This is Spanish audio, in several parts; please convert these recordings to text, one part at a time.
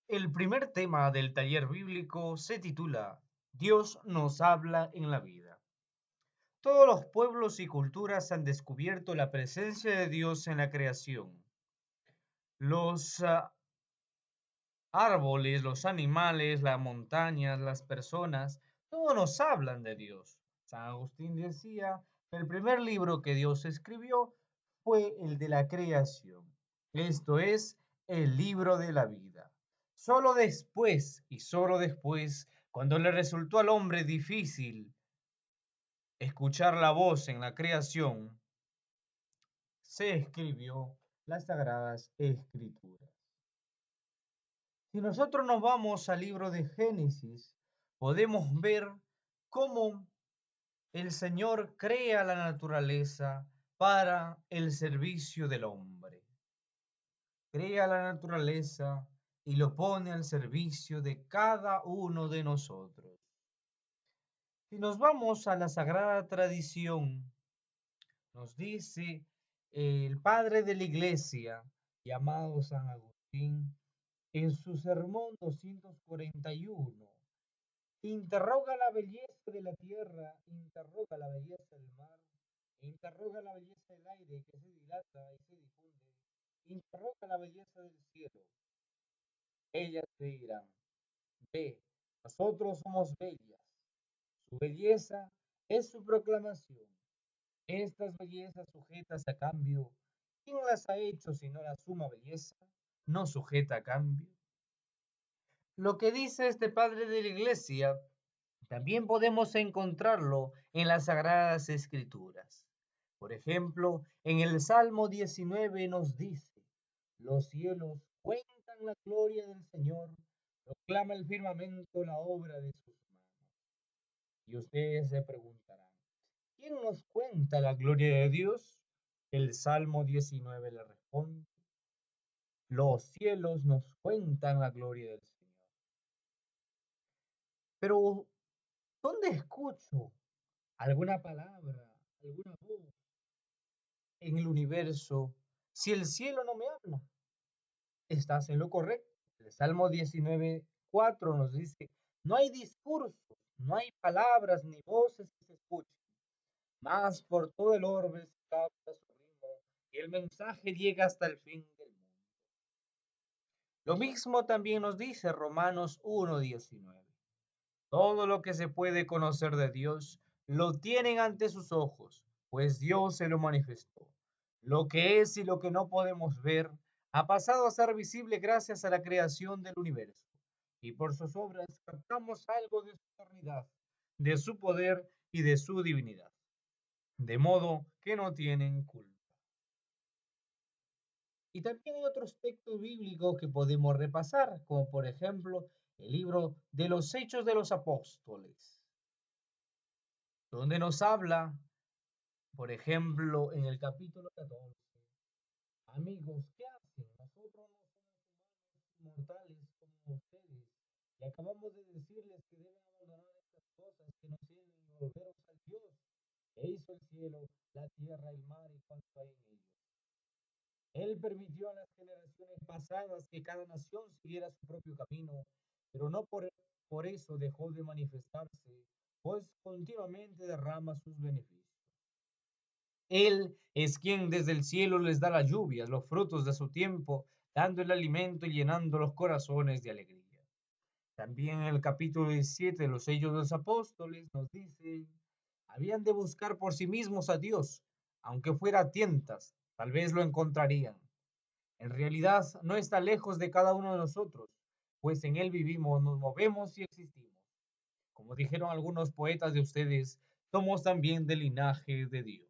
El primer tema del taller bíblico se titula Dios nos habla en la vida. Todos los pueblos y culturas han descubierto la presencia de Dios en la creación. Los árboles, los animales, las montañas, las personas, todos nos hablan de Dios. San Agustín decía que el primer libro que Dios escribió fue el de la creación. Esto es el libro de la vida. Solo después, y solo después, cuando le resultó al hombre difícil escuchar la voz en la creación, se escribió las Sagradas Escrituras. Si nosotros nos vamos al libro de Génesis, podemos ver cómo el Señor crea la naturaleza para el servicio del hombre. Crea la naturaleza y lo pone al servicio de cada uno de nosotros. Si nos vamos a la Sagrada Tradición, nos dice el padre de la Iglesia, llamado San Agustín, en su sermón 241, interroga la belleza de la tierra, interroga la belleza del mar, interroga la belleza del aire que se dilata y se difunde, interroga la belleza del cielo. Ellas te dirán, ve, nosotros somos bellas. Su belleza es su proclamación. Estas bellezas sujetas a cambio, ¿quién las ha hecho si no la suma belleza? ¿No sujeta a cambio? Lo que dice este padre de la iglesia también podemos encontrarlo en las Sagradas Escrituras. Por ejemplo, en el Salmo 19 nos dice, los cielos cuentan la gloria del Señor, proclama el firmamento la obra de sus manos. Y ustedes se preguntarán, ¿quién nos cuenta la gloria de Dios? El Salmo 19 le responde, los cielos nos cuentan la gloria del Señor. Pero, ¿dónde escucho alguna palabra, alguna voz en el universo si el cielo no me habla? Estás en lo correcto. El Salmo 19:4 nos dice, no hay discursos, no hay palabras ni voces que se escuchen, mas por todo el orbe se capta su ritmo y el mensaje llega hasta el fin del mundo. Lo mismo también nos dice Romanos 1:19. Todo lo que se puede conocer de Dios lo tienen ante sus ojos, pues Dios se lo manifestó. Lo que es y lo que no podemos ver ha pasado a ser visible gracias a la creación del universo. Y por sus obras captamos algo de su eternidad, de su poder y de su divinidad. De modo que no tienen culpa. Y también hay otros textos bíblicos que podemos repasar, como por ejemplo el libro de los Hechos de los Apóstoles, donde nos habla, por ejemplo, en el capítulo 14, amigos, ¿qué hacen? Nosotros no somos humanos mortales como ustedes, y acabamos de decirles que deben abandonar estas cosas que nos sirven y volveros al Dios que hizo el cielo, la tierra, el mar y cuanto hay en ellos. Él permitió a las generaciones pasadas que cada nación siguiera su propio camino, pero no por eso dejó de manifestarse, pues continuamente derrama sus beneficios. Él es quien desde el cielo les da la lluvia, los frutos de su tiempo, dando el alimento y llenando los corazones de alegría. También en el capítulo 17 de los Hechos de los Apóstoles nos dice, habían de buscar por sí mismos a Dios, aunque fuera a tientas, tal vez lo encontrarían. En realidad no está lejos de cada uno de nosotros, pues en Él vivimos, nos movemos y existimos. Como dijeron algunos poetas de ustedes, somos también del linaje de Dios.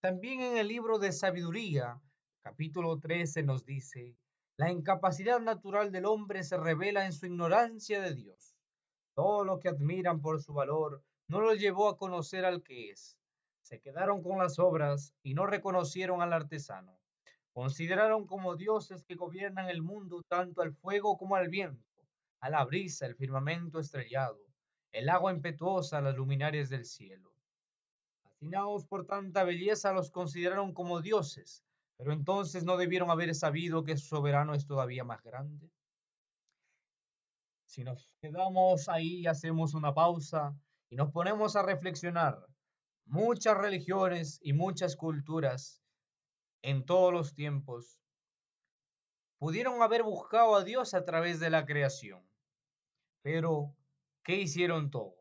También en el libro de Sabiduría, capítulo 13, nos dice, la incapacidad natural del hombre se revela en su ignorancia de Dios. Todo lo que admiran por su valor no lo llevó a conocer al que es. Se quedaron con las obras y no reconocieron al artesano. Consideraron como dioses que gobiernan el mundo tanto al fuego como al viento, a la brisa, el firmamento estrellado, el agua impetuosa, las luminarias del cielo. Fascinados por tanta belleza, los consideraron como dioses, Pero entonces no debieron haber sabido que su soberano es todavía más grande. Si nos quedamos ahí y hacemos una pausa y nos ponemos a reflexionar, muchas religiones y muchas culturas en todos los tiempos pudieron haber buscado a Dios a través de la creación. Pero, ¿qué hicieron todos?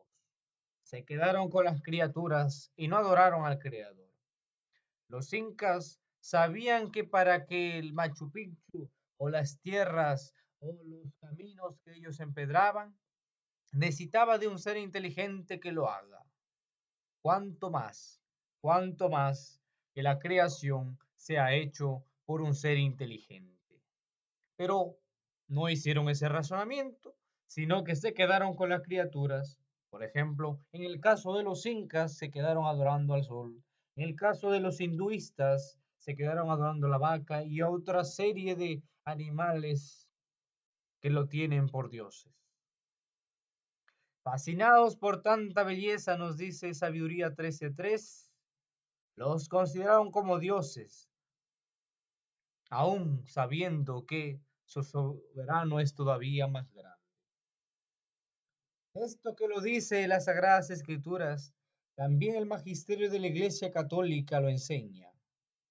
Se quedaron con las criaturas y no adoraron al Creador. Los incas sabían que para que el Machu Picchu o las tierras o los caminos que ellos empedraban, necesitaba de un ser inteligente que lo haga. ¿Cuánto más? ¿Cuánto más que la creación sea hecho por un ser inteligente? Pero no hicieron ese razonamiento, sino que se quedaron con las criaturas. Por ejemplo, en el caso de los incas, se quedaron adorando al sol. En el caso de los hinduistas, se quedaron adorando a la vaca y a otra serie de animales que lo tienen por dioses. Fascinados por tanta belleza, nos dice Sabiduría 13:3, los consideraron como dioses, aún sabiendo que su soberano es todavía más grande. Esto que lo dice las Sagradas Escrituras, también el magisterio de la Iglesia Católica lo enseña.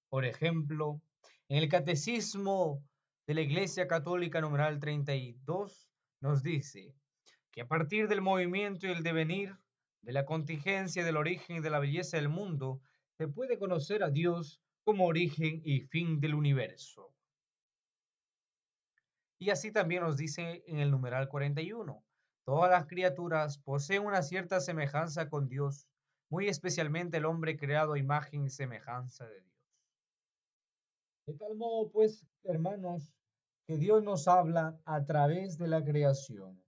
Por ejemplo, en el Catecismo de la Iglesia Católica numeral 32 nos dice que a partir del movimiento y el devenir, de la contingencia, del origen y de la belleza del mundo, se puede conocer a Dios como origen y fin del universo. Y así también nos dice en el numeral 41. Todas las criaturas poseen una cierta semejanza con Dios, muy especialmente el hombre creado a imagen y semejanza de Dios. De tal modo, pues, hermanos, que Dios nos habla a través de la creación.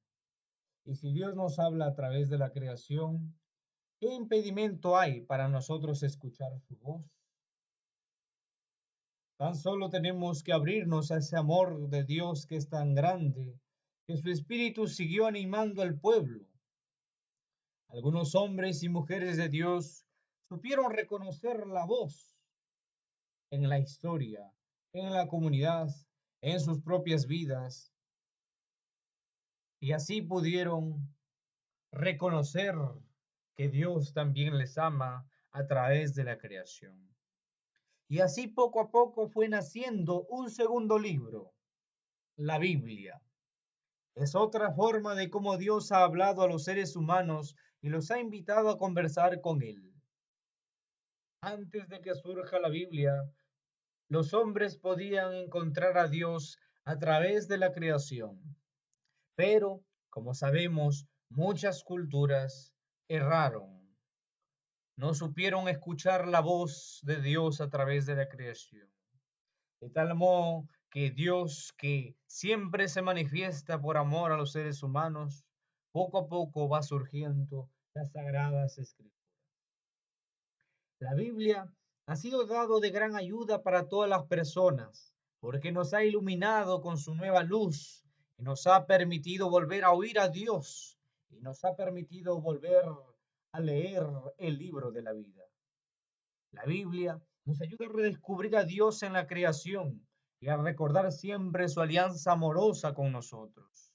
Y si Dios nos habla a través de la creación, ¿qué impedimento hay para nosotros escuchar su voz? Tan solo tenemos que abrirnos a ese amor de Dios que es tan grande, que su espíritu siguió animando al pueblo. Algunos hombres y mujeres de Dios supieron reconocer la voz en la historia, en la comunidad, en sus propias vidas, y así pudieron reconocer que Dios también les ama a través de la creación. Y así poco a poco fue naciendo un segundo libro, la Biblia. Es otra forma de cómo Dios ha hablado a los seres humanos y los ha invitado a conversar con Él. Antes de que surja la Biblia, los hombres podían encontrar a Dios a través de la creación. Pero, como sabemos, muchas culturas erraron. No supieron escuchar la voz de Dios a través de la creación. De tal modo que Dios, que siempre se manifiesta por amor a los seres humanos, poco a poco va surgiendo las sagradas escrituras. La Biblia ha sido dado de gran ayuda para todas las personas, porque nos ha iluminado con su nueva luz y nos ha permitido volver a oír a Dios y nos ha permitido volver a leer el libro de la vida. La Biblia nos ayuda a redescubrir a Dios en la creación y a recordar siempre su alianza amorosa con nosotros.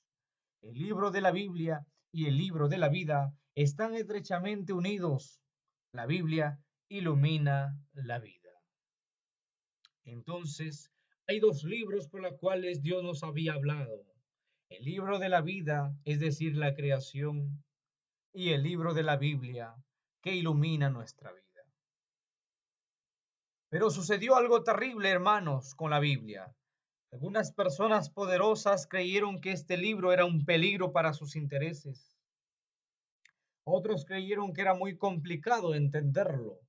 El libro de la Biblia y el libro de la vida están estrechamente unidos. La Biblia ilumina la vida. Entonces, hay dos libros por los cuales Dios nos había hablado. El libro de la vida, es decir, la creación, y el libro de la Biblia, que ilumina nuestra vida. Pero sucedió algo terrible, hermanos, con la Biblia. Algunas personas poderosas creyeron que este libro era un peligro para sus intereses. Otros creyeron que era muy complicado entenderlo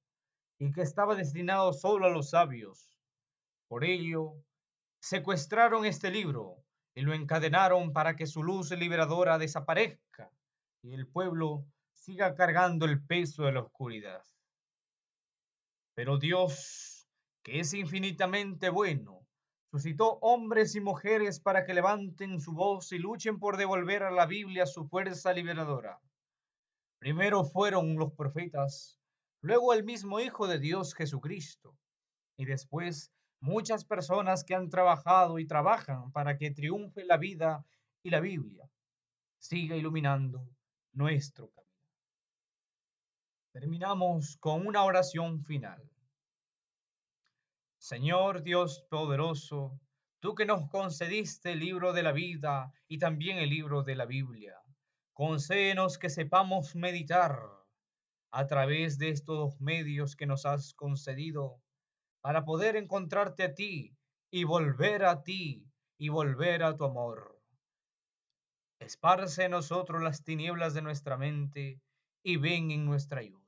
y que estaba destinado solo a los sabios. Por ello, secuestraron este libro y lo encadenaron para que su luz liberadora desaparezca y el pueblo siga cargando el peso de la oscuridad. Pero Dios, que es infinitamente bueno, suscitó hombres y mujeres para que levanten su voz y luchen por devolver a la Biblia su fuerza liberadora. Primero fueron los profetas, luego el mismo Hijo de Dios Jesucristo, y después Muchas personas que han trabajado y trabajan para que triunfe la vida y la Biblia siga iluminando nuestro camino. Terminamos con una oración final. Señor Dios poderoso, tú que nos concediste el libro de la vida y también el libro de la Biblia, concédenos que sepamos meditar a través de estos medios que nos has concedido para poder encontrarte a ti y volver a ti y volver a tu amor. Esparce en nosotros las tinieblas de nuestra mente y ven en nuestra ayuda.